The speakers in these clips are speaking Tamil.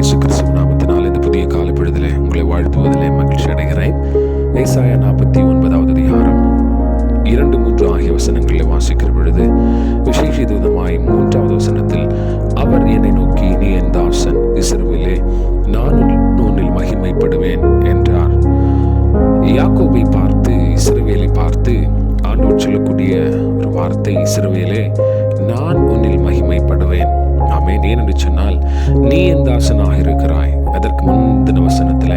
இயேசு கிறிஸ்துவின் நாமத்தினால் இந்த புதிய கால பொழுதிலே உங்களை வாழ்த்துவதிலே மகிழ்ச்சி அடைகிறேன். ஏசாயா 49வது அதிகாரம் 2-3 ஆகிய வசனங்களில் வாசிக்கிற பொழுது விசேஷிதமாய் 3வது வசனத்தில் அவர் என்னை நோக்கி, நீ என் தாசன் இஸ்ரவேலே, நான் உன்னில் மகிமைப்படுவேன் என்றார். யாக்கோபை பார்த்து, இஸ்ரவேலை பார்த்து ஆண்டவர் சொல்லக்கூடிய ஒரு வார்த்தை, இஸ்ரவேலே நான் உன்னில் மகிமைப்படுவேன். ஆமென். ஏனென்று சொன்னால், நீ என் தாசனாக இருக்கிறாய். அதற்கு முந்தின வசனத்தில்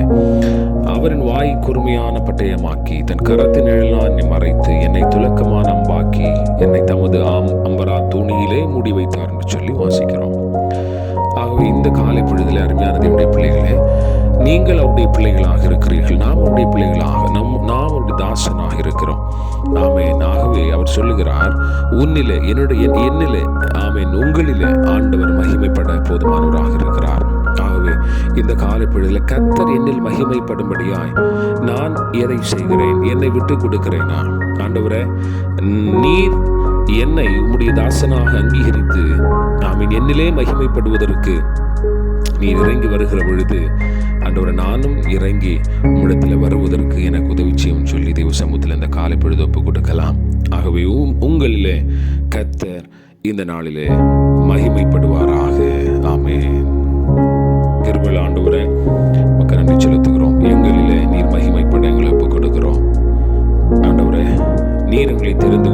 அவரின் வாய் கூர்மையான பட்டயமாக்கி தன் கரத்தின் நிழலால் என்னை மறைத்து என்னை துலக்கமான அம்பாக்கி என்னை தமது அம்பரா தூணியிலே மூடி வைத்தார் என்று சொல்லி வாசிக்கிறோம். ஆகவே இந்த காலை பொழுதில் அருமையான தேவனுடைய பிள்ளைகளே, நீங்கள் அவருடைய பிள்ளைகளாக இருக்கிறீர்கள். நாம் அவருடைய பிள்ளைகளாக நாம் அவருடைய தாசனாக இருக்கிறோம். ஆமென். ஆகவே அவர் சொல்லுகிறார், உன்னிலே என்னிலே ஆமென் உங்களிலே ஆண்டவர் மகிமைப்பட போதுமானவராக இருக்கிறார். ஆகவே இந்த காலை பொழுதில் கர்த்தர் என்னில் மகிமைப்படும்படியாய் நான் எதை செய்கிறேன்? என்னை விட்டு கொடுக்கிறேனா? ஆண்டவரே, நீர் என்னை உம்முடைய தாசனாக அங்கீகரித்து ஆமென் என்னிலே மகிமைப்படுவதற்கு நீர் இறங்கி வருகிற பொழுது ஆண்டவரை நானும் இறங்கி உம்மிடத்தில் வருவதற்கு எனக்கு உதவி செய்யும் சொல்லி தேவ சமூகத்தில் இந்த காலை பொழுது ஒப்பு கொடுக்கலாம். ஆகவே உங்களிலே கர்த்தர் இந்த நாளிலே மகிமைப்படுவாராக. ஆமென். கிருபையுள்ள ஆண்டவரே, உமக்கு நன்றி செலுத்துகிறோம். எங்களிலே நீர் மகிமைப்பட எங்களை ஒப்பு கொடுக்கிறோம். ஆண்டவரே, நீர் எங்களை தெரிந்து